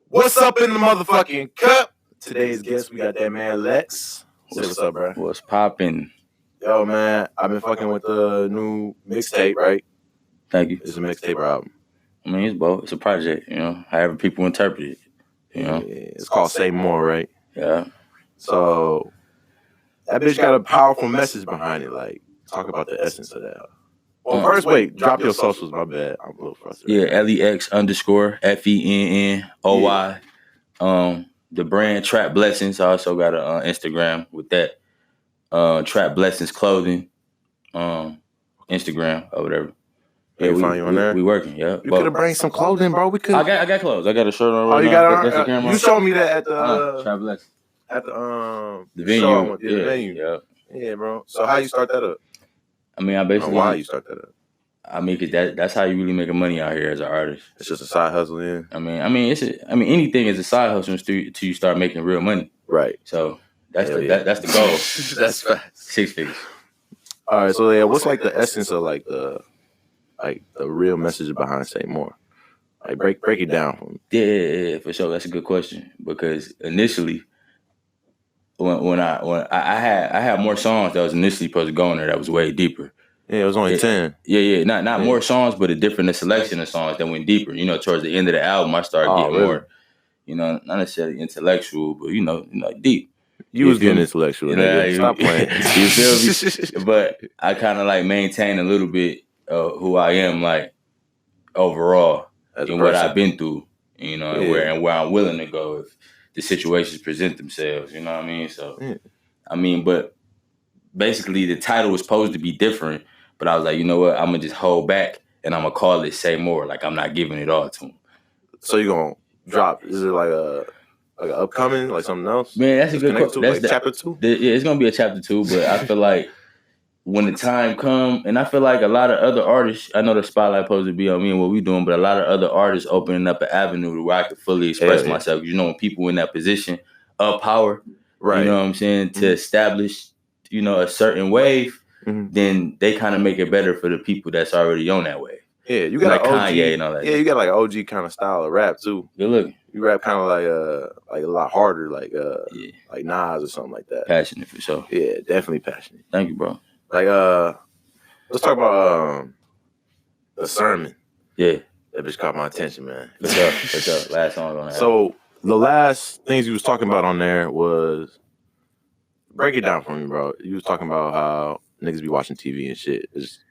What's up in the motherfucking cup? Today's guest, we got that man Lex. Say what's up, bro. What's poppin'? Yo, man, I've been fucking with the new mixtape, right? Thank you. It's a mixtape album. I mean, it's both. It's a project, however people interpret it, Yeah, it's called Say More, right? Yeah. So, that bitch got a powerful message behind it. Like, talk about the essence of that. Well, first, wait, drop your socials, my bad. I'm a little frustrated. Yeah, Lex_Fennoy. The brand Trap Blessings. I also got an Instagram with that. Trap Blessings Clothing. Instagram or whatever. Yeah, we find you on there. We working, yeah. You could have bring some clothing, bro. We could. I got clothes. I got a shirt on right now. You got That's the camera. You showed me that at the Trap Blessings. At the venue. Show, the venue. Yeah, bro. So how you start that up? I mean, I basically. Why you start that up? I mean, cause that's how you really making money out here as an artist. It's just a side hustle, yeah. I mean, anything is a side hustle until you start making real money. Right. So that's that's the goal. That's fast. 6 figures. All right. So yeah, what's like the essence of the real message behind Say More? Like break it down for me. Yeah, for sure. That's a good question because initially, when I had more songs that was initially supposed to go in there that was way deeper. Yeah, it was only 10. Yeah. Not more songs, but a different selection of songs that went deeper. Towards the end of the album, I started getting more, not necessarily intellectual, but deep. You was getting intellectual. Stop playing. You feel me? But I kind of like maintain a little bit of who I am, like overall, and what I've been through, and where I'm willing to go if the situations present themselves. You know what I mean? So, but basically the title was supposed to be different. But I was like, you know what? I'm going to just hold back and I'm going to call it Say More. Like, I'm not giving it all to him. So you're going to drop, is it like a upcoming, like something else? Man, that's a good question. That's chapter 2? It's going to be a chapter 2, but I feel like when the time comes, and I feel like a lot of other artists, I know the spotlight supposed to be on me and what we doing, but a lot of other artists opening up an avenue to where I could fully express myself. When people in that position of power, right? You know what I'm saying? To establish, a certain wave, then they kind of make it better for the people that's already on that wave. Yeah, you got like Kanye and all that. Yeah, you got like OG kind of style of rap too. Good looking. You rap kind of like a lot harder, like Nas or something like that. Passionate for sure. Yeah, definitely passionate. Thank you, bro. Like let's talk about the sermon. Yeah, that bitch caught my attention, man. For sure. Last song on that. So the last things you was talking about on there was, break it down for me, bro. You was talking about how niggas be watching TV and shit. Just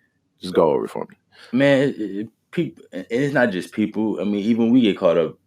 go over it for me. Man, people, and it's not just people. I mean, even we get caught up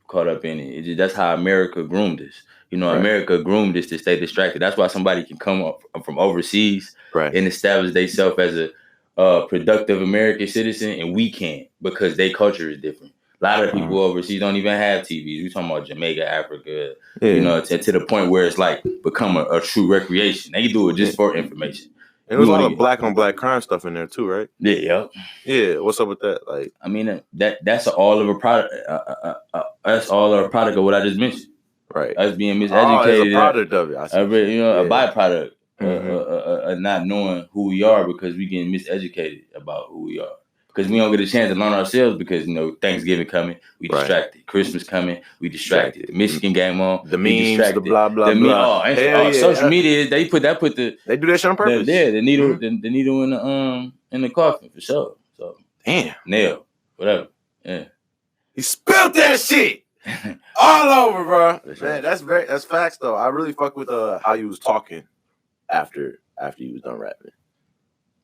in it. That's how America groomed us. Right. America groomed us to stay distracted. That's why somebody can come up from overseas and establish themselves as a productive American citizen, and we can't because their culture is different. A lot of people overseas don't even have TVs. We're talking about Jamaica, Africa, to the point where it's like become a true recreation. They do it just for information. And there's a lot of black on black crime stuff in there too, right? Yeah. Yeah. What's up with that? Like, I mean, that's all of a product. That's all of a product of what I just mentioned. Right. Us being miseducated. It's a product of it. A byproduct of not knowing who we are because we getting miseducated about who we are. Because we don't get a chance to learn ourselves because, Thanksgiving coming, we distracted. Christmas coming, we distracted. The Michigan game on, the memes, the blah, blah, blah. Social media, they do that shit on purpose. The needle in the coffin, for sure. So, damn. Nail, whatever. Yeah. He spilled that shit all over, bro. Man, that's facts, though. I really fuck with how you was talking after you was done rapping.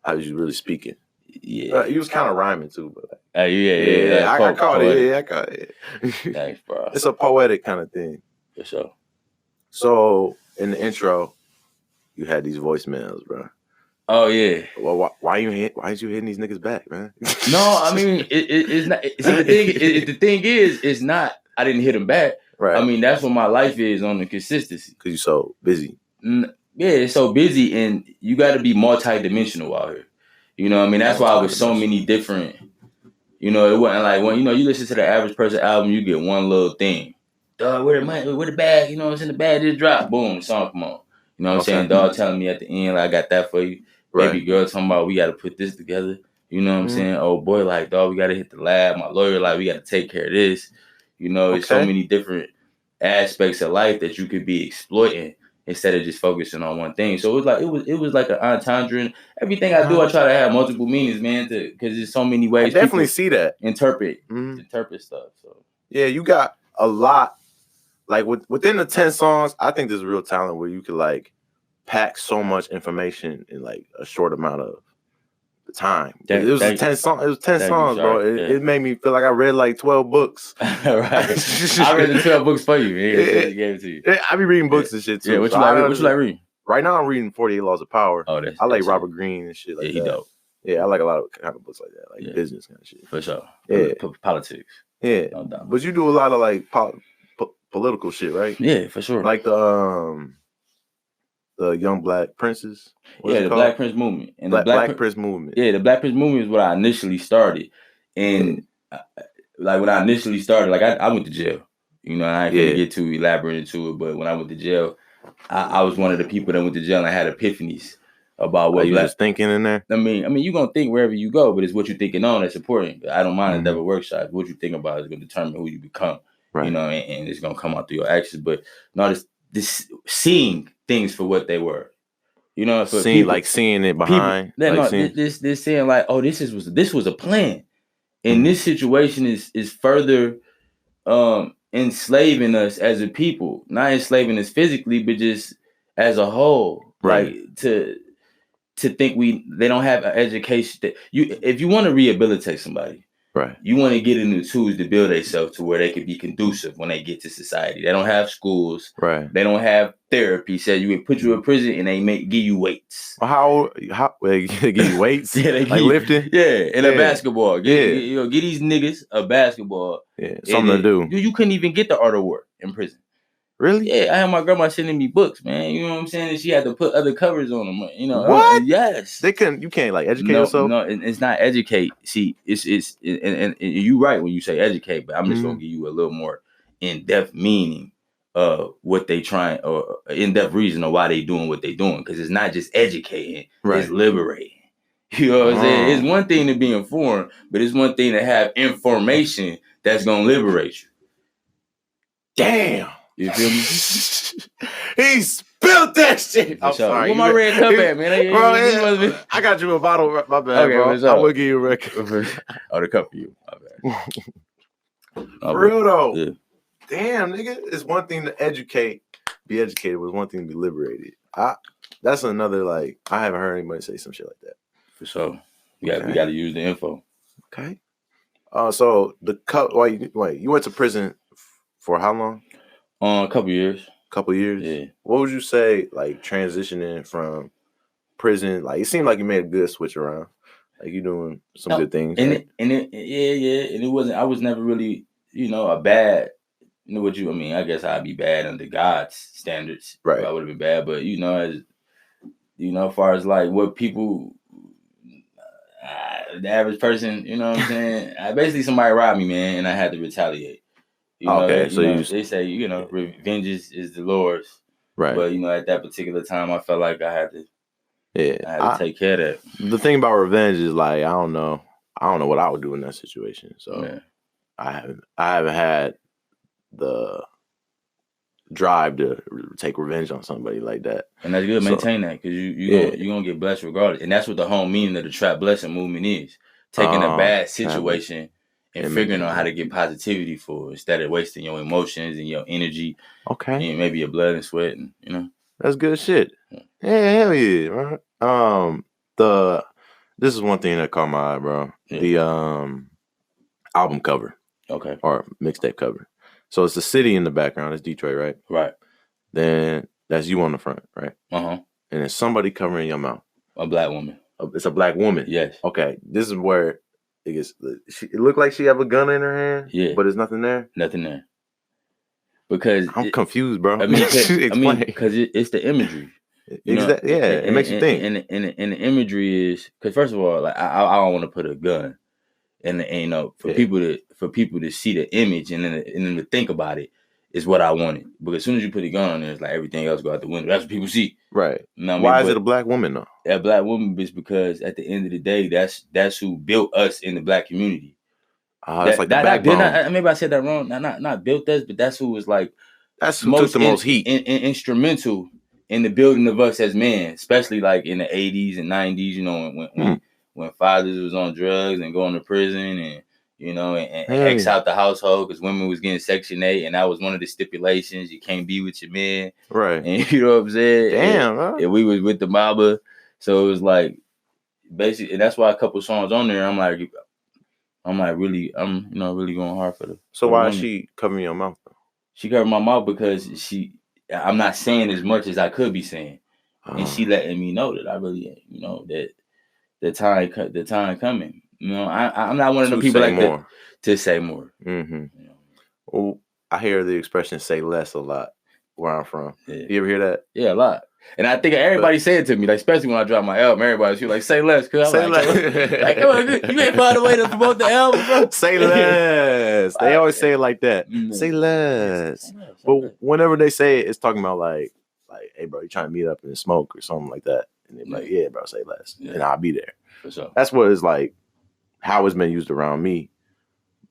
How you was really speaking. Yeah, he was kind of rhyming too, but I caught it. I caught it. Thanks, bro. It's a poetic kind of thing. For sure. So in the intro, you had these voicemails, bro. Oh yeah. Well, why you hitting these niggas back, man? No, I mean it's not. The thing is, it's not. I didn't hit them back. Right. I mean that's what my life is on the consistency. Because you're so busy. Yeah, it's so busy, and you got to be multi-dimensional out here. That's why with so many different, it wasn't like when, you listen to the average person album, you get one little thing. Dog, where the bag, it's in the bag, just drop, boom, the song come on. You know what I'm saying? Dog telling me at the end, like, I got that for you. Right. Baby girl talking about, we got to put this together. You know what I'm saying? Oh boy, like, dog, we got to hit the lab. My lawyer, like, we got to take care of this. It's so many different aspects of life that you could be exploiting instead of just focusing on one thing. So it was like an entendre. And everything I do, I try to have multiple meanings, man, because there's so many ways I definitely see that. interpret stuff. So yeah, you got a lot. Like within the 10 songs, I think there's a real talent where you could like pack so much information in like a short amount of time. It was 10 songs. It was 10 songs, bro. It made me feel like I read like 12 books. Right. I read the 12 books for you. He gave it to you. I be reading books and shit too. Yeah, what you like reading? Right now I'm reading 48 Laws of Power. Oh, I like Robert Greene and shit like that. He dope. Yeah, I like a lot of kind of books like that, like business kind of shit. For sure. Yeah. Politics. Yeah. No doubt. But you do a lot of like political shit, right? Yeah, for sure. Like the Young Black Princes. The Black Prince movement. And the Black Prince movement. Yeah, the Black Prince movement is what I initially started. And like when I initially started, like I went to jail. You know, I ain't gonna get too elaborate into it, but when I went to jail, I was one of the people that went to jail and I had epiphanies about what you just thinking in there. I mean, you're gonna think wherever you go, but it's what you're thinking on that's important. I don't mind the devil workshop. What you think about is gonna determine who you become. Right. You know, and it's gonna come out through your actions. But no, this seeing things for what they were. You know, for seeing it behind. This saying like, oh, this was a plan, and this situation is further enslaving us as a people, not enslaving us physically, but just as a whole. Right. Like to think they don't have an education that if you want to rehabilitate somebody. Right. You want to get in the tools to build themselves to where they can be conducive when they get to society. They don't have schools. Right. They don't have therapy. Said you would put you in prison and they give you weights. How they give you weights? They like lifting. And a basketball. Get these niggas a basketball. Yeah, something to do. You couldn't even get the art of war in prison. Really? Yeah, I had my grandma sending me books, man. You know what I'm saying? And she had to put other covers on them. You know what? Yes. You can't like educate yourself. No, it's not educate. See, it's and you right when you say educate, but I'm just gonna give you a little more in-depth meaning of what they trying or in-depth reason of why they doing what they doing. Because it's not just educating, it's liberating. You know what I'm saying? It's one thing to be informed, but it's one thing to have information that's gonna liberate you. Damn. You feel me? He spilled that shit. I'm sorry. Where my red cup at, man? Bro, I got you a bottle. My bad, bro. I will give you a red cup. The cup for you. My bad. For real though. Yeah. Damn, nigga. It's one thing to be educated. Was one thing to be liberated. That's another like. I haven't heard anybody say some shit like that. For sure. We got to use the info. Okay. So the cup. Wait. You went to prison for how long? A couple years. Yeah. What would you say, like, transitioning from prison? Like, it seemed like you made a good switch around. Like, you doing some good things. And it wasn't. I was never really, a bad. You know what you? I mean, I guess I'd be bad under God's standards. Right. I would have been bad, but as far as like what people, the average person, you know what I'm saying? Basically, somebody robbed me, man, and I had to retaliate. They say, revenge is the Lord's. Right. But, at that particular time, I felt like I had to take care of that. The thing about revenge is, like, I don't know what I would do in that situation. So I haven't had the drive to take revenge on somebody like that. And that's good. Maintain that because you're going to get blessed regardless. And that's what the whole meaning of the trap blessing movement is. Taking a bad situation and figuring out how to get positivity for it instead of wasting your emotions and your energy. Okay. And maybe your blood and sweat and That's good shit. Yeah, hell yeah. Right? This is one thing that caught my eye, bro. Yeah. The album cover. Okay. Or mixtape cover. So it's the city in the background, it's Detroit, right? Right. Then that's you on the front, right? Uh-huh. And there's somebody covering your mouth. A black woman. It's a black woman. Yes. Okay. This is where it looked like she have a gun in her hand. Yeah. But there's nothing there. Nothing there. Because I'm confused, bro. Because it's the imagery. It makes you think. And the imagery is because first of all, like I don't want to put a gun, and people to see the image and then to think about it is what I wanted. Because as soon as you put a gun on there, it's like everything else go out the window. That's what people see. Right. Why is it a black woman though? That black woman is because at the end of the day, that's who built us in the black community. That's like the backbone. Maybe I said that wrong. Not built us, but that's who was like That's who took the most heat. Instrumental in the building of us as men, especially like in the 80s and 90s, you know, when fathers was on drugs and going to prison and, you know, and X out the household because women was getting Section 8 and that was one of the stipulations. You can't be with your man. Right. And you know what I'm saying? Damn, and we was with the Mamba. So it was like, basically, and that's why a couple songs on there, I'm really going hard for the. So why is she covering your mouth though? She covered my mouth because I'm not saying as much as I could be saying, and she letting me know that I really, you know, that the time coming. You know, I'm not one of the people like that to say more. Mm-hmm. You know? Well, I hear the expression "say less" a lot where I'm from. Yeah. You ever hear that? Yeah, a lot. And I think everybody say it to me, like especially when I drop my album. Everybody feel like say less, cause I'm like, come on, you ain't find a way to promote the album, bro. Say less. They always say it like that. Say less. But whenever they say it, it's talking about like, hey, bro, you trying to meet up and smoke or something like that, and they're like, yeah, bro, say less, and I'll be there. For sure. That's what it's like. How it's been used around me,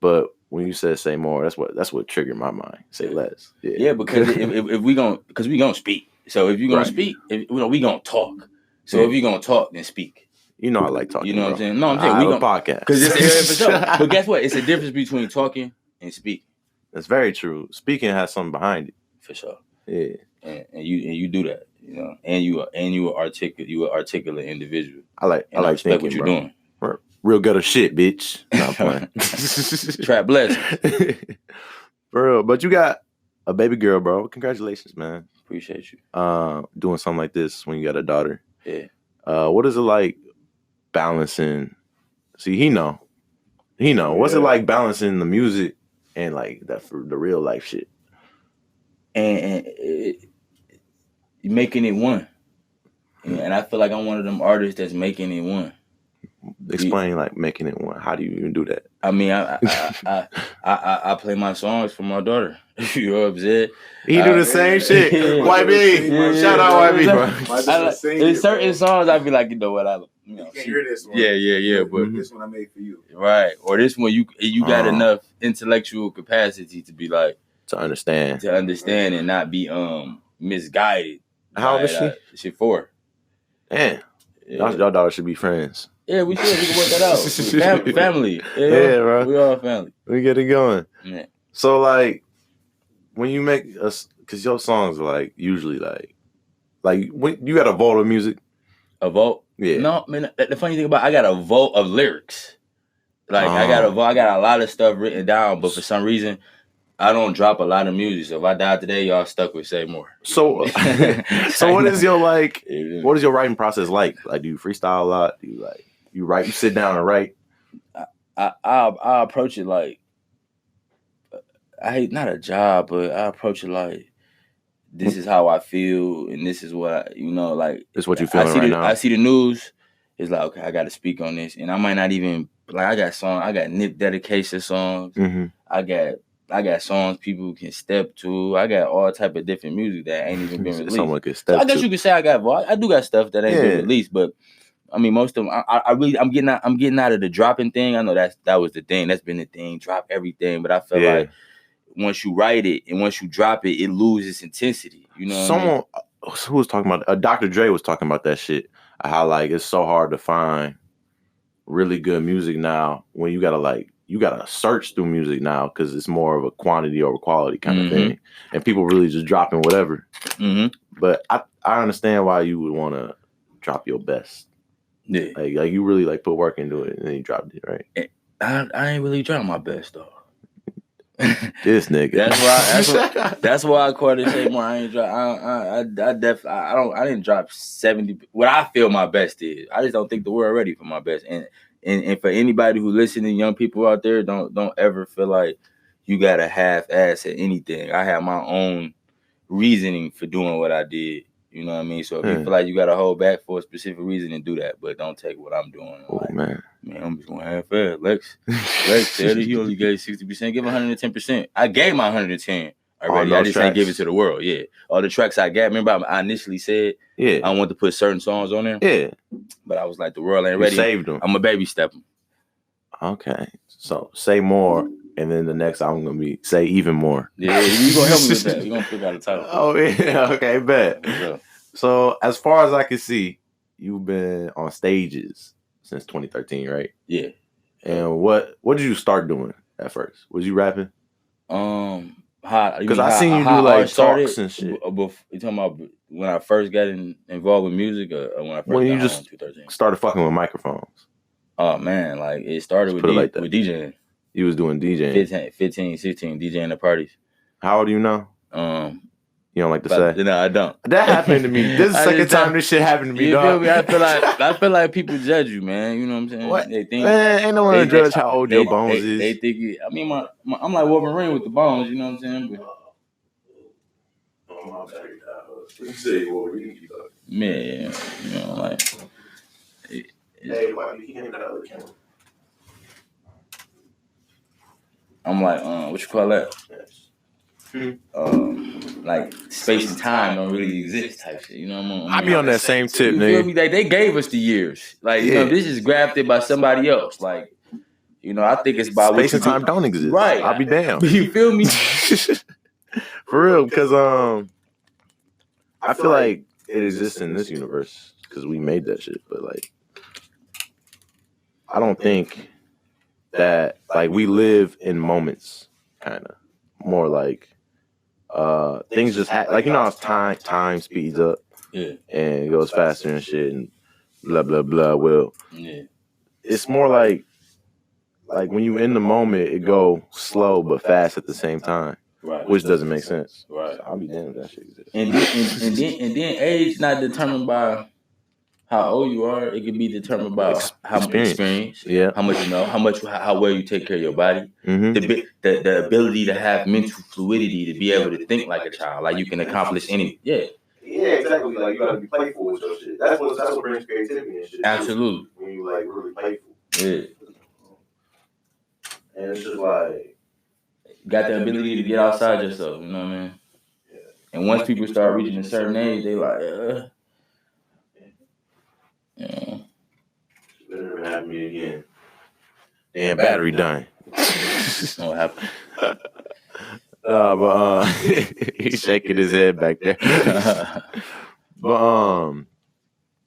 but when you said say more, that's what triggered my mind. Say less. Yeah, because if we gonna speak. So if you're gonna speak, we gonna talk. So if you're gonna talk, then speak. You know I like talking. You know what I'm saying? No, I'm saying we gonna podcast because it's for sure. But guess what? It's a difference between talking and speaking. That's very true. Speaking has something behind it. For sure. Yeah. And you do that, you know, and you are articulate individual. I like thinking, what you're doing. Real gutter shit, bitch. Not playing. Trap blessing. For real. But you got a baby girl, bro. Congratulations, man. Appreciate you. Doing something like this when you got a daughter. Yeah. What is it like balancing? See, he know. What's it like balancing the music and like that for the real life shit? And making it one. And I feel like I'm one of them artists that's making it one. Explain like making it one. How do you even do that? I mean, I play my songs for my daughter. You know what I'm saying? He do the same shit. YB, shout out YB, bro. There's certain songs I be like, you know what, you can't hear this one. Yeah, but this one I made for you, right? Or this one you got enough intellectual capacity to be like to understand and not be misguided. How old is she? She 4. Damn, y'all daughter should be friends. Yeah, we should. We can work that out. Family. Yeah, bro. We all family. We get it going. Yeah. So, like, when you make us, because your songs are, like, usually, like when you got a vault of music? A vault? Yeah. No, man, the funny thing about I got a vault of lyrics. Like, I got a lot of stuff written down, but for some reason, I don't drop a lot of music. So if I die today, y'all stuck with Say More. So, so what is your, like, what is your writing process like? Like, do you freestyle a lot? Do you, like, you sit down and write? I approach it like, I hate not a job, but I approach it like, this is how I feel, and this is what like. This is what you feeling right now. I see the news. It's like, okay, I got to speak on this, and I might not even like. I got Nip dedication songs. Mm-hmm. I got songs people can step to. I got all type of different music that ain't even been released. Someone could step I guess you could say I do got stuff that ain't been released, but I mean most of them. I'm getting out of the dropping thing. I know that was the thing. That's been the thing. Drop everything, but I feel like once you write it and once you drop it, it loses intensity. You know. Someone who was talking about Dr. Dre was talking about that shit. How like it's so hard to find really good music now when you gotta search through music now because it's more of a quantity over quality kind of thing, and people really just dropping whatever. But I understand why you would want to drop your best. Yeah, like you really like put work into it and then you dropped it, right? I ain't really dropped my best though. This nigga. That's why I called it Say More. I ain't drop. I didn't drop 70. What I feel my best is. I just don't think the world ready for my best. And for anybody who listening, young people out there, don't ever feel like you got a half ass at anything. I have my own reasoning for doing what I did. You know what I mean? So if you feel like you got to hold back for a specific reason, then do that. But don't take what I'm doing. Oh, man, I'm just going half-ass. Lex said he only gave 60%. Give 110%. I gave my 110 already. I just ain't give it to the world. Yeah. All the tracks I got. Remember I initially said I wanted to put certain songs on there? Yeah. But I was like, the world ain't ready. You saved them. I'm a baby step them. Okay. So Say More and then the next album gonna be Say Even More. Yeah, you gonna help me with that. You gonna figure out the title. Oh yeah, okay, bet. Yeah. So as far as I can see, you've been on stages since 2013, right? Yeah. And what did you start doing at first? Was you rapping? Because I seen you do like talks and shit. You talking about when I first got involved with music, or when I first When you got just on 2013? started fucking with microphones. Oh man, like it started with like with DJing. You was doing DJing. 15, 16, DJing at parties. How old are you now? You don't like to say? No, I don't. That happened to me. This is the second time this shit happened to me, you dog. Feel me? I feel like people judge you, man. You know what I'm saying? What? They think, man, ain't no one to judge how old your bones is. They think it, I mean, I'm like Wolverine with the bones. You know what I'm saying? Man, you know, like. I'm like, what you call that? Like space and time don't really exist type shit. You know what I mean? I be on that same tip, you nigga. feel me? Like they gave us the years. Like you know, this is grafted by somebody else. Like you know, I think it's by space and time don't exist. Right? I'll be damned. You feel me? For real, because I feel like it exists in this universe because we made that shit. But like, I don't think that like we live in moments, kind of more like things just like you know how time speeds up, and it goes faster and shit and blah blah blah. Well, it's more like when you in the moment, it go slow but fast at the same time. Right. Which doesn't make sense. Right. So I'll be damned if that shit exists. And then age not determined by how old you are. It can be determined by how much experience, how much you know, how well you take care of your body, the ability to have mental fluidity to be able to think like a child, like you can accomplish anything. Yeah, exactly. Like you gotta be playful with your shit. That's what brings creativity and shit. Absolutely. When you like really playful. Yeah. And it's just like got the ability to get outside yourself, you know what I mean? Yeah. And once people start reaching a certain age, they like, yeah. Better never happen to me again. Damn, battery done. What happened? But he's shaking his head back there. But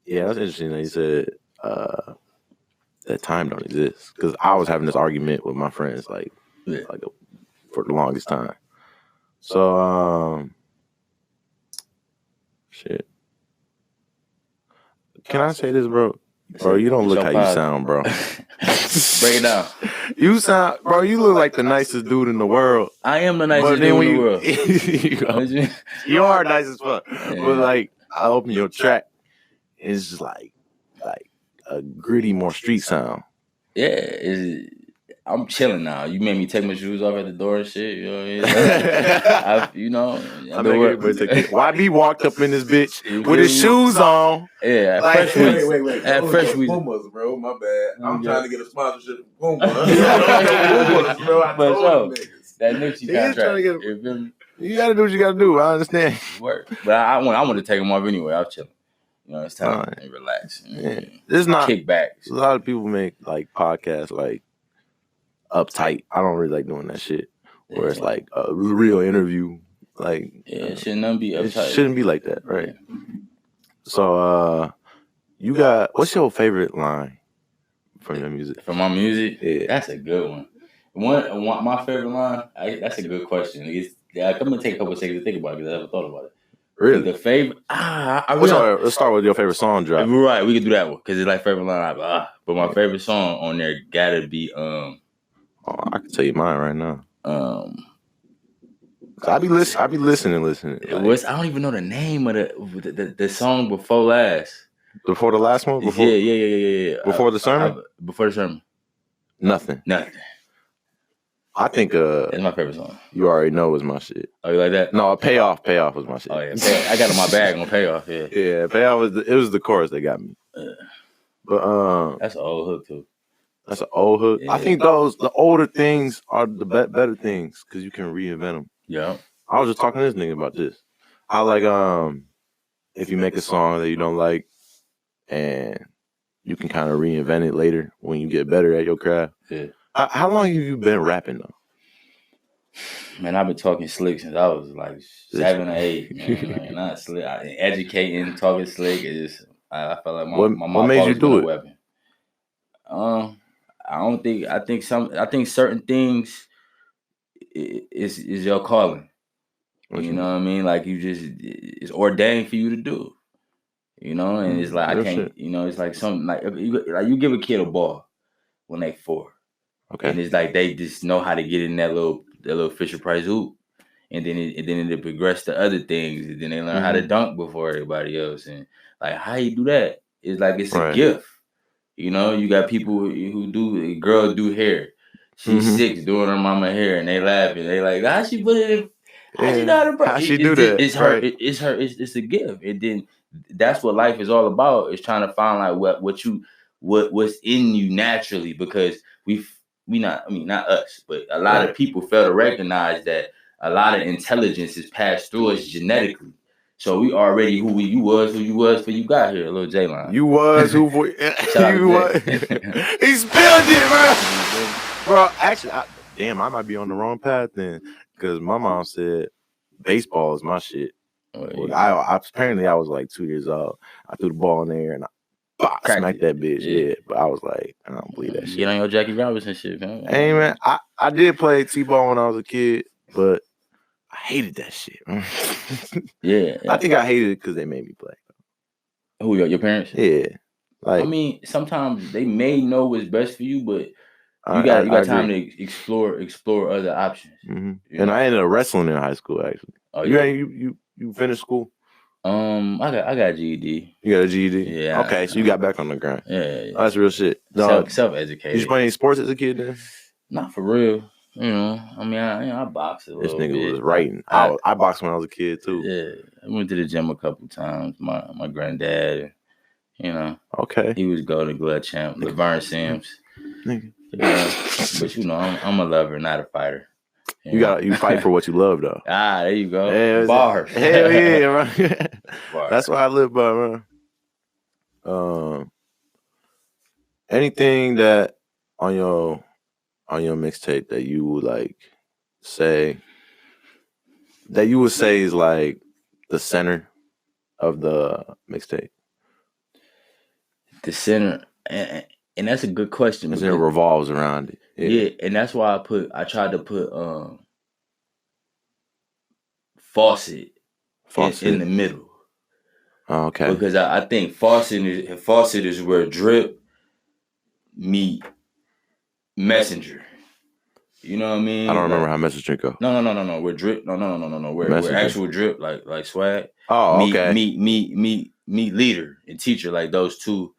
yeah, that's interesting that you said that time don't exist. Because I was having this argument with my friends for the longest time. So shit. Can I say this, bro? Bro, you don't look how you sound, bro. Break it down. You sound, bro. You look like the nicest dude in the world. I am the nicest dude in the world. You are nice as fuck. Yeah. But like, I open your track, it's just like a gritty, more street sound. Yeah, I'm chilling now. You made me take my shoes off at the door and shit. You know what I mean? YB walked up in this bitch with his shoes on. Yeah, wait. Fresh week. Pumas, bro. My bad. I'm trying to get a sponsorship from Pumas. Pumas, bro. I told them niggas. That Nipsey contract. You gotta do what you gotta do. I understand. Work, but I want to take them off anyway. I'm chilling. You know, it's time to relax. Yeah. It's not kickback. A lot of people make like podcasts like uptight. I don't really like doing that shit. Where it's like a real interview. Like it shouldn't be uptight. It shouldn't be like that, right? Yeah. So you got what's your favorite line from your music? From my music? Yeah. That's a good one. One my favorite line, that's a good question. I'm gonna take a couple seconds to think about it because I haven't thought about it. Really? The favorite? Let's start with your favorite song drop. Right, we can do that one because it's like favorite line. But my favorite song on there gotta be I can tell you mine right now. I be listening. Like, I don't even know the name of the song before last. Before the last one? Yeah. Before the sermon? Before the sermon. Nothing. I think it's my favorite song. You already know is my shit. Oh, you like that? No, Payoff was my shit. Oh yeah, I got it in my bag on Payoff. Yeah. Yeah, Payoff was the chorus that got me. But that's an old hook too. That's an old hook. Yeah. I think the older things are the better things because you can reinvent them. Yeah. I was just talking to this nigga about this. I like if you make a song that you don't like and you can kind of reinvent it later when you get better at your craft. Yeah. How long have you been rapping though? Man, I've been talking slick since I was like 7 or 8. Man, like, not slick. Educating, talking slick. I felt like my mouth always been a weapon. I think certain things is your calling. You know what I mean? Like it's ordained for you to do. You know, and it's like I can't. You know, it's like something like you give a kid a ball when they 4. Okay. And it's like they just know how to get in that little Fisher Price hoop. And then it progressed to other things. And then they learn how to dunk before everybody else. And like how you do that? It's like it's a gift. You know, you got people who girls do hair. She's 6 doing her mama hair, and they laughing. They like, how she put it in? How she know how to How she do that? It's her. It's a gift. And then that's what life is all about. Is trying to find like what's in you naturally, because not us, but a lot of people fail to recognize that a lot of intelligence is passed through us genetically. So we already who you was before you got here, little J-Line. You was who you was. He spilled it, bro. Actually, I might be on the wrong path then, because my mom said baseball is my shit. Apparently I was like 2 years old. I threw the ball in there and I smacked that bitch. Yeah, but I was like, I don't believe that shit. Get on your Jackie Robinson shit, man. Hey man, I did play T-ball when I was a kid, but I hated that shit. Yeah. I think I hated it because they made me play. Who, your parents? Yeah. Like, I mean, sometimes they may know what's best for you, but you got time to explore other options. Mm-hmm. And I ended up wrestling in high school, actually. Oh yeah. You finished school? I got GED. You got a GED? Yeah. Okay, so you got back on the grind. Yeah. Oh, that's real shit. Self-educated. Did you play any sports as a kid then? Not for real. You know, I mean, I boxed a little bit. This nigga was writing. I boxed when I was a kid too. Yeah, I went to the gym a couple times. My granddad, you know. Okay. He was Golden Glove champ, Laverne Sims. Nigga. Yeah, but you know, I'm a lover, not a fighter. You fight for what you love though. There you go. Yeah, bars. Hell yeah, bro. That's what I live by, man. Anything that on your mixtape that you would say is like the center of the mixtape? The center, and that's a good question. Because it revolves around it. Yeah, and that's why I tried to put Faucet in the middle. Oh, okay. Because I think Faucet is where Drip meet Messenger. You know what I mean? I don't remember how Messenger go. No. Where Drip? No. Where actual Drip like Swag. Oh, okay. Meet Leader and Teacher, like those two.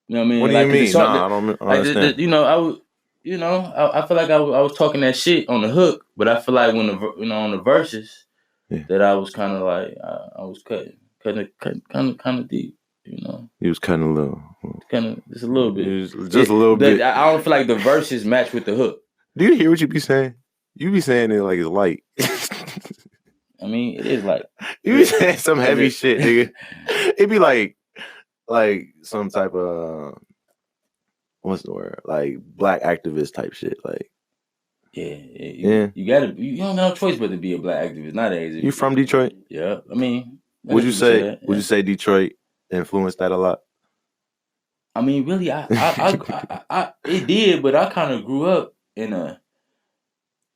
You know what I mean? What do you mean? I don't understand. I feel like I was talking that shit on the hook, but I feel like when on the verses, that I was kind of like I was cutting kind of deep. You know, he was cutting a little, just a little bit, just a little bit. I don't feel like the verses match with the hook. Do you hear what you be saying? You be saying it like it's light. I mean, it is light. You be saying some heavy shit, nigga. It be like some type of what's the word? Like black activist type shit. Like you don't have no choice but to be a black activist nowadays. You from Detroit? Yeah, I mean, would you say Detroit influenced that a lot? I mean, really, I it did, but I kind of grew up in a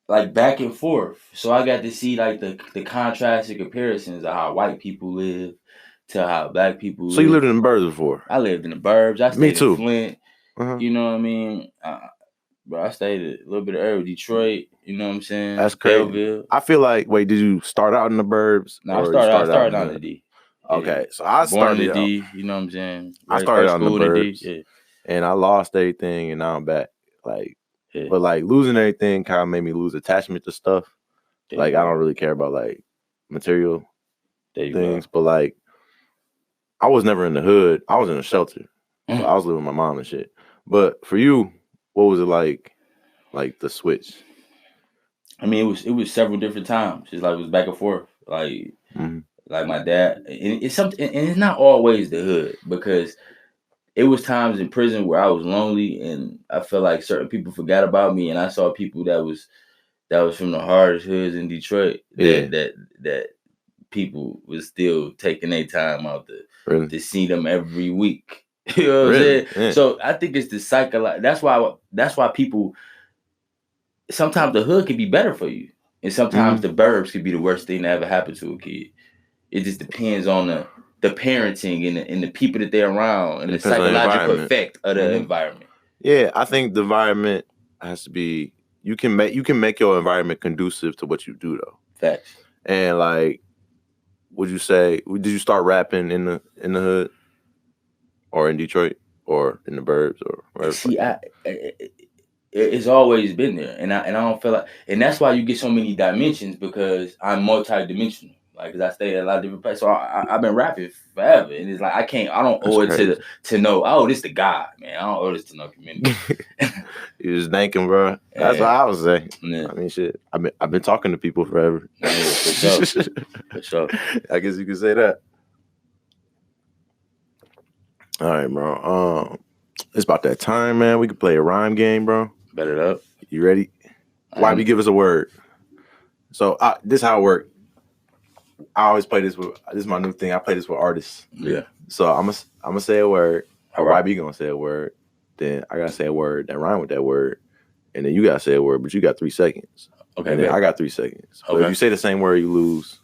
like back and forth, so I got to see like the contrast and comparisons of how white people live to how black people live. So you lived in the burbs before? I lived in the burbs. I stayed in Flint. You know what I mean? But I stayed a little bit of area, Detroit. You know what I'm saying? That's crazy. Belleville. I feel like, wait, did you start out in the burbs? No, I started out in the D. Okay, so I started in the D. You know what I'm saying? I started out in the burbs, and I lost everything, and now I'm back. But like losing everything kind of made me lose attachment to stuff. Like I don't really care about like material things, but like I was never in the hood. I was in a shelter. So I was living with my mom and shit. But for you, what was it like the switch? I mean, it was several different times. It's like it was back and forth. Like like my dad, and it's something, and it's not always the hood, because it was times in prison where I was lonely and I felt like certain people forgot about me, and I saw people that that was from the hardest hoods in Detroit. Yeah. That people was still taking their time out to see them every week. You know what I'm saying? Yeah. So I think it's the psychological. That's why people. Sometimes the hood can be better for you, and sometimes the burbs could be the worst thing that ever happened to a kid. It just depends on the parenting and the people that they're around and the psychological effect of the environment. Yeah, I think the environment has to be. You can make your environment conducive to what you do though. Facts. And like, would you say? Did you start rapping in the hood, or in Detroit, or in the burbs, or wherever? See, it's always been there, and I don't feel like, and that's why you get so many dimensions because I'm multi-dimensional. Like, cause I stay at a lot of different places. So I've been rapping forever, and it's like I don't owe it to know. Oh, this the guy, man. I don't owe this to no community. You just thanking, bro. That's what I was saying. Yeah. I mean, shit. I've been talking to people forever. Yeah, for sure. For sure. I guess you could say that. All right, bro. It's about that time, man. We could play a rhyme game, bro. Bet it up. You ready? YB, give us a word. So this is how it works. I always play this with. This is my new thing. I play this with artists. Yeah. So I'm gonna say a word. All right. YB gonna say a word. Then I gotta say a word that rhyme with that word. And then you gotta say a word, but you got 3 seconds. Okay. And then I got 3 seconds. So if you say the same word, you lose.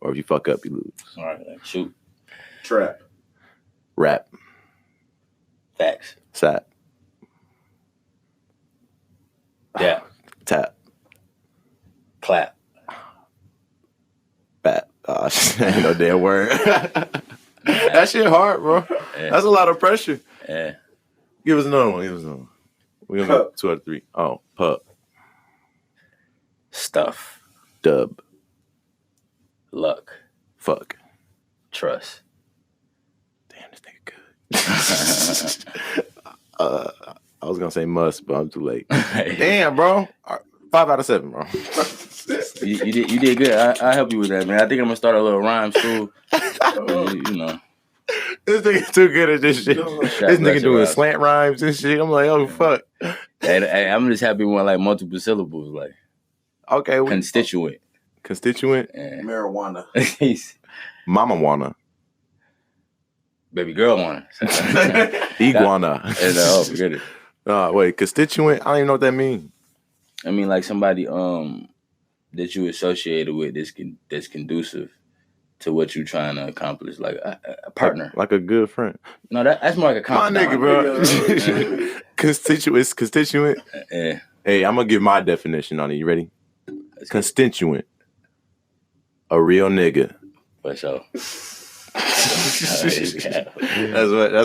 Or if you fuck up, you lose. All right. Shoot. Trap. Rap. Facts. Sap. Yeah. Tap. Clap. Bat. Ain't no damn word. That shit hard, bro. Yeah. That's a lot of pressure. Yeah. Give us another one. We're gonna go 2 out of 3. Oh, pup. Stuff. Dub. Luck. Fuck. Trust. Damn, this nigga good. I was gonna say must, but I'm too late. Damn, bro. 5 out of 7, bro. You did good. I help you with that, man. I think I'm gonna start a little rhyme school. You know. This nigga too good at this shit. This nigga doing slant rhymes and shit. I'm like, oh fuck. Hey, I'm just happy with like multiple syllables, like okay. Constituent. Yeah. Marijuana. Mama wanna. Baby girl wanna. Iguana. Oh, forget it. Wait, constituent? I don't even know what that means. I mean, like somebody that you associated with that's conducive to what you're trying to accomplish, like a partner, like a good friend. No, that's more like a compliment. My nigga, bro. Constituent. Yeah. Hey, I'm gonna give my definition on it. You ready? Constituent. A real nigga. For sure. That's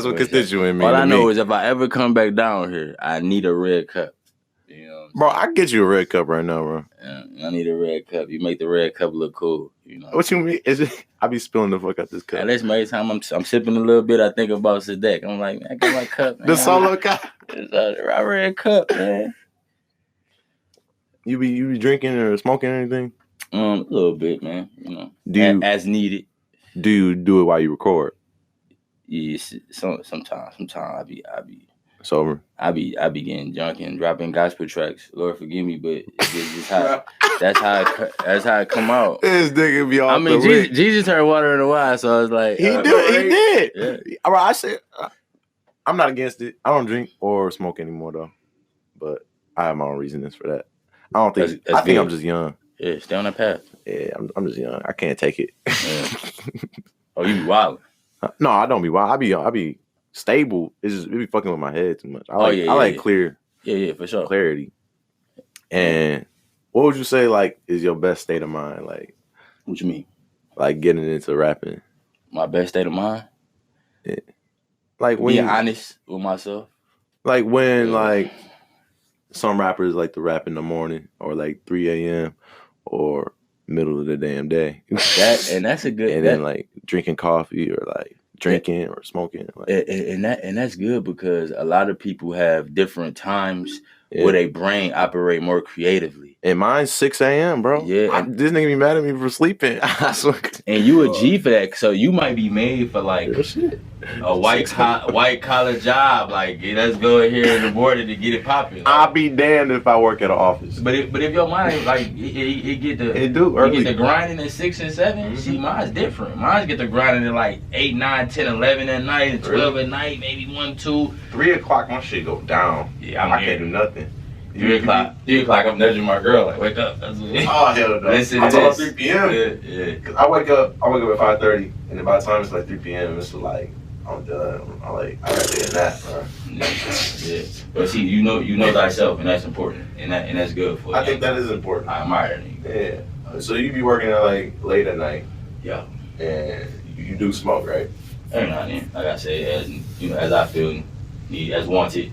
what constituent means. All I know is if I ever come back down here, I need a red cup. You know, bro, I can get you a red cup right now, bro. Yeah, I need a red cup. You make the red cup look cool. You know what you mean? I be spilling the fuck out this cup. And that's every time I'm sipping a little bit, I think about Sadek. I'm like, man, I get my cup. Man. The solo cup. It's a red cup, man. You be drinking or smoking or anything? A little bit, man. You know, as needed. Do you do it while you record? Yes, sometimes I be sober. I be getting drunk and dropping gospel tracks. Lord forgive me, but it's just how that's how it come out. This nigga be all. I mean, Jesus turned water into wine, so I was like, he did. Yeah. All right, I said I'm not against it. I don't drink or smoke anymore though, but I have my own reasons for that. I don't think. I think I'm just young. Yeah, stay on that path. Yeah, I'm just young. I can't take it. Yeah. Oh, you be wild? No, I don't be wild. I be stable. It be fucking with my head too much. I like clear. Yeah, for sure. Clarity. And what would you say like is your best state of mind? Like, what you mean? Like getting into rapping. My best state of mind? Yeah. Like when being honest with myself. Like when like some rappers like to rap in the morning or like 3 a.m. or middle of the damn day. That's a good. And then like drinking coffee or like drinking or smoking. Like. And that's good because a lot of people have different times where their brain operate more creatively. And mine's 6 a.m., bro. Yeah. This nigga be mad at me for sleeping. And you a G for that, so you might be made for like a white collar job. Like, let's go here in the morning to get it popping. I'll be damned if I work at an office. But if your mind like it get the early. You get the grinding at 6 and 7. See, mine's different. Mine's get the grinding at like 8, 9, 10, 11 at night, and 12 at night, maybe 1, 2. 3 o'clock, my shit go down. Yeah, I can't do nothing. 3 o'clock, I'm nudging my girl like, wake up. That's what it is. Oh hell no! Listen I'm to talking this. 3 p.m. Yeah. Cause I wake up at 5:30, and then by the time it's like 3 p.m., it's like I'm done. I gotta take a nap, bro. Yeah. But see, you know thyself, and that's important, and that's good for you. I think that is important. I admire it. Yeah. So you be working at like late at night. Yeah. And you do smoke, right? Every now and then, like I say, as I feel need, as wanted.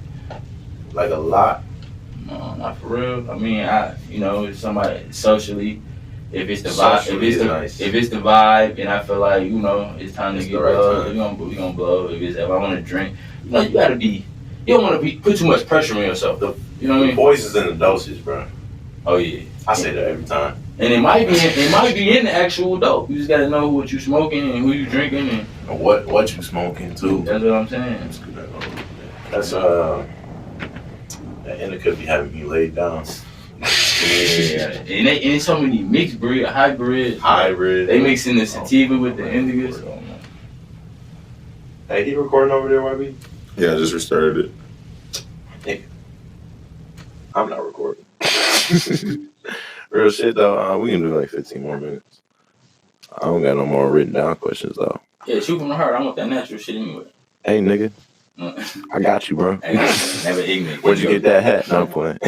Like a lot. No, not for real. I mean, if somebody socially, if it's the vibe, if it's the vibe, and I feel like it's time to get blow, we gonna blow. If I want to drink, you gotta be. You don't want to put too much pressure on yourself, though. You know what I mean? Voice is in the dosage, bro. Oh yeah. I say that every time. And it might be in the actual dope. You just gotta know what you smoking and who you drinking and what you smoking too. That's what I'm saying. That's that indica be having me laid down. Yeah, and it's so many mixed breed, hybrid. They mixing the sativa with the indica. So. Hey, he recording over there, YB? Yeah, I just restarted it. Hey. I'm not recording. Real shit though. We can do like 15 more minutes. I don't got no more written down questions though. Yeah, shoot from the heart. I want that natural shit anyway. Hey, nigga. I got you, bro. Never ignorant. Where'd you get that hat? No, I'm playing.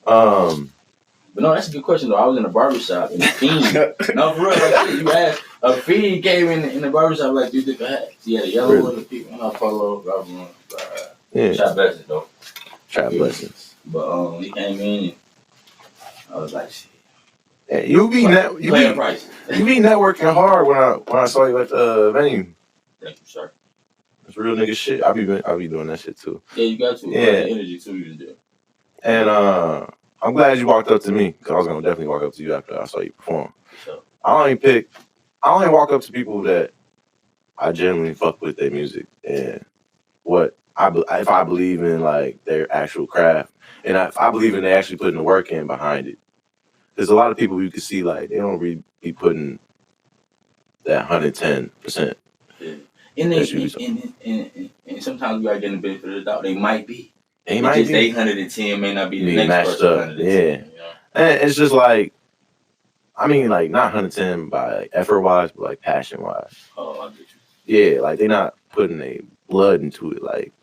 But no, that's a good question though. I was in a barbershop and a fiend. No, for real, like you asked. A fiend came in the barbershop like, "You took a hat." He had a yellow one, a pink one, a polo, yeah. Shot blessings though. Shot blessings. But he came in and I was like, "Shit." Yeah, you be networking hard when I saw you at the venue. Thank you, sir. It's real nigga shit. I be doing that shit too. Yeah, you got to. Yeah, energy too. You do. And I'm glad you walked up to me because I was gonna definitely walk up to you after I saw you perform. Sure. I only walk up to people that I genuinely fuck with their music and if I believe in like their actual craft and if I believe in they actually putting the work in behind it. There's a lot of people you can see like they don't really be putting that 110%. Yeah. And sometimes we are getting the benefit of the doubt. They might be. They might be. 810 may not be the next person. 110. Yeah. You know? And it's just like, I mean, like not 110 by like, effort wise, but like passion wise. Oh, I get you. Yeah, like they're not putting their blood into it. Like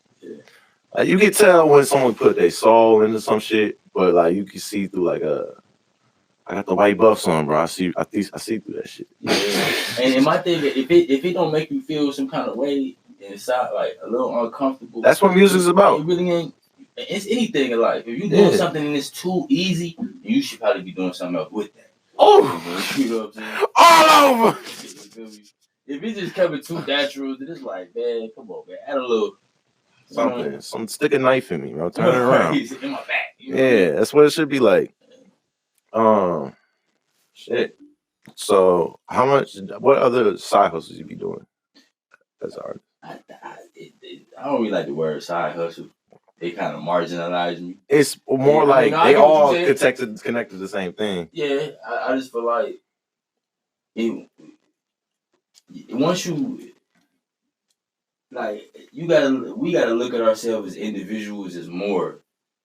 you can tell when someone put their soul into some shit, but like you can see through like I got the white buffs on, bro. I see through that shit. Yeah. And my thing, if it don't make you feel some kind of way inside, like a little uncomfortable. That's what music's about. It really ain't. It's anything in life. If you're doing something and it's too easy, you should probably be doing something else with that. Oh, you know what I'm saying? all over. If it's just coming too natural, then it's like, man, come on, man, add a little something. Some stick a knife in me, bro. Turn it around. In my back. You know yeah, that's what it should be like. Shit. So, what other side hustles you be doing as an artist? I don't really like the word side hustle. They kind of marginalize me. It's more they all connected to the same thing. Yeah, I just feel like once you we gotta look at ourselves as individuals as more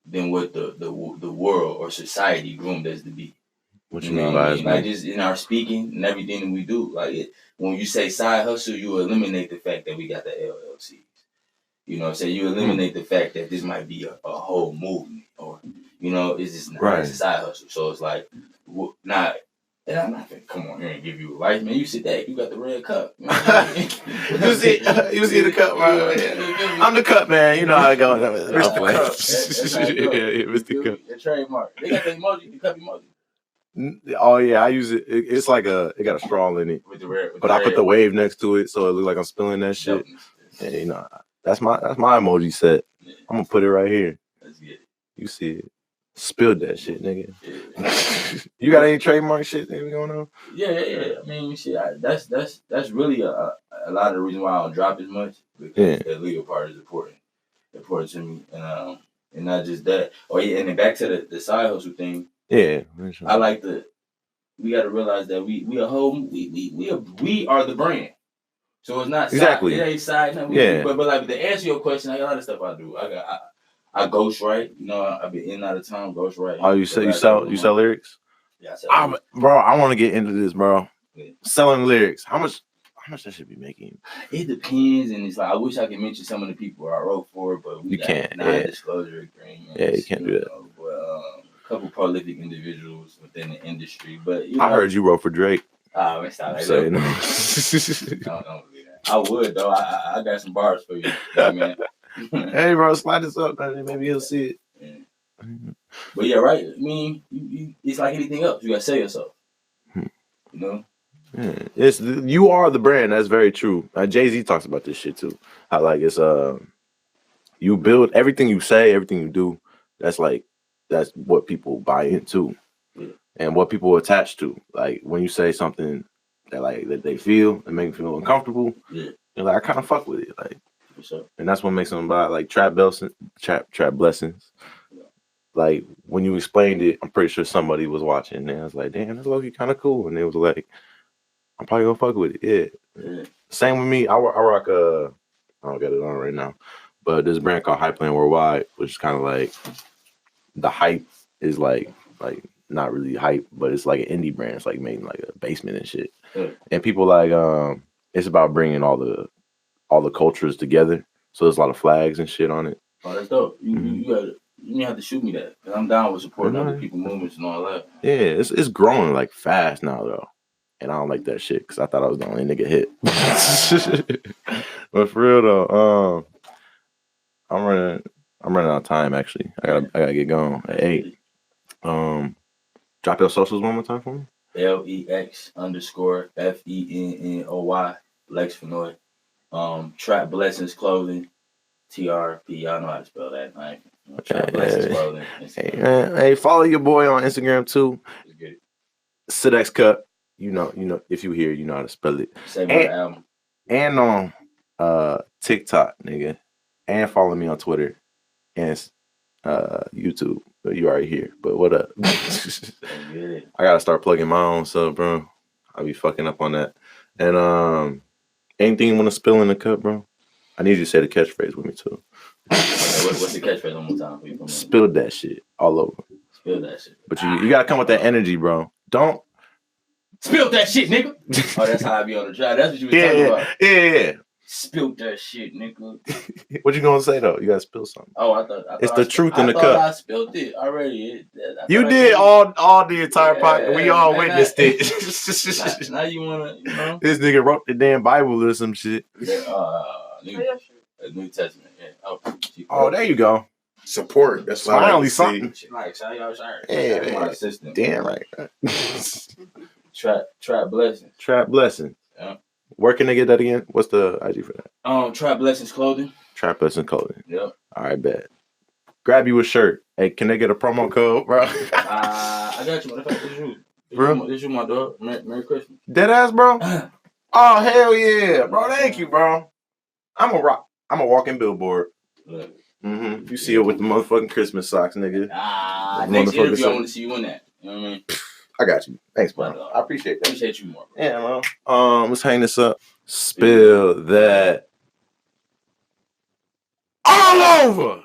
than what the world or society groomed us to be. What you mean by like just in our speaking and everything that we do. Like when you say side hustle, you eliminate the fact that we got the LLCs. You know what I'm saying? You eliminate the fact that this might be a whole movement or, it's just not a side hustle. So it's like, not, and I'm not going to come on here and give you advice, man. You sit there, you got the red cup. You know what I mean? you see the cup, man. I'm the cup, man. You know how I go. Mr. Cup. Mr. Cup. The trademark. They got the emoji, the cup emoji. Oh yeah, I use it. It's like it got a straw in it. But I put the wave next to it, so it looks like I'm spilling that shit. And that's my emoji set. Yeah. I'm gonna put it right here. That's good. You see it. Spilled that shit, nigga. Yeah. You got any trademark shit that we going on? Yeah. I mean, shit. That's really a lot of the reason why I don't drop as much because the legal part is important to me, and not just that. Oh yeah, and then back to the side hustle thing. Yeah, I like we got to realize that we are the brand. So it's not exactly. It ain't side. No, but like to answer your question, I got a lot of stuff I do. I ghostwrite. You know, I've been in and out of town ghostwriting. Oh, you sell lyrics? Yeah, I sell lyrics. Bro, I want to get into this, bro. Yeah. Selling lyrics. How much that should be making? It depends, and it's like I wish I could mention some of the people I wrote for, but we can't. Non-disclosure agreement. Yeah, you can't do that. But a couple prolific individuals within the industry. But I heard you wrote for Drake. Man, stop that. Don't believe that. I would though. I got some bars for you, man. Hey, bro, slide this up, man. Maybe he'll see it. Yeah. But yeah, right. I mean, it's like anything else. You gotta sell yourself. You know. Yeah. You are the brand. That's very true. Jay-Z talks about this shit too. How like it's you build everything you say, everything you do. That's what people buy into, and what people attach to. Like when you say something that they feel and make them feel uncomfortable. Yeah. You're like, I kind of fuck with it. Like. Sure. And that's what makes them buy like trap blessings. Yeah. Like when you explained it, I'm pretty sure somebody was watching and I was like, damn, that's low-key kind of cool. And they was like, I'm probably gonna fuck with it. Yeah. Same with me. I rock I don't got it on right now, but this brand called Hustlin Worldwide, which is kind of like the hype is like not really hype, but it's like an indie brand. It's like made in like a basement and shit. Yeah. And people like it's about bringing all the cultures together, so there's a lot of flags and shit on it. Oh, that's dope. You have to shoot me that, because I'm down with supporting other people movements and all that. Yeah, it's growing like fast now though, and I don't like that shit because I thought I was the only nigga hit. But for real though, I'm running out of time actually. I gotta get going at 8. Drop your socials one more time for me. LEX_FENNOY Lex Fennoy. Trap Blessings Clothing, TRP. Y'all know how to spell that, right? Trap Blessings Clothing. Hey, follow your boy on Instagram too. Sidex Cup. You know, if you hear, you know how to spell it. And on TikTok, nigga. And follow me on Twitter and YouTube. You already here, but what up? I gotta start plugging my own stuff, bro. I'll be fucking up on that. And anything you want to spill in the cup, bro? I need you to say the catchphrase with me too. What's the catchphrase one more time? Spill that shit all over. Spill that shit. But you gotta come with that energy, bro. Don't spill that shit, nigga. Oh, that's how I be on the track. That's what you were talking about. Yeah. Spill that shit, nigga. What you gonna say though? You gotta spill something. Oh, I thought it's the truth in the cup. I spilled it already. You did all the entire podcast. We all witnessed it. Now you wanna, you know? This nigga wrote the damn Bible or some shit. New Testament. Yeah. Oh, there you go. Support. That's finally something. Like, yeah, my assistant. Damn right. Trap Blessings. Trap Blessings. Yeah. Where can they get that again? What's the IG for that? Trap Blessings Clothing. Trap Blessings Clothing. Yep. All right, bet. Grab you a shirt. Hey, can they get a promo code, bro? I got you. This is my dog. Merry Christmas. Deadass, bro. Oh hell yeah, bro! Thank you, bro. I'm a walking billboard. Look. Mm-hmm. You see it with the motherfucking Christmas socks, nigga. Next interview, I want to see you in that. You know what I mean? I got you. Thanks, bro. I appreciate that. Appreciate you more, bro. Yeah, man. Let's hang this up. Spill that all over.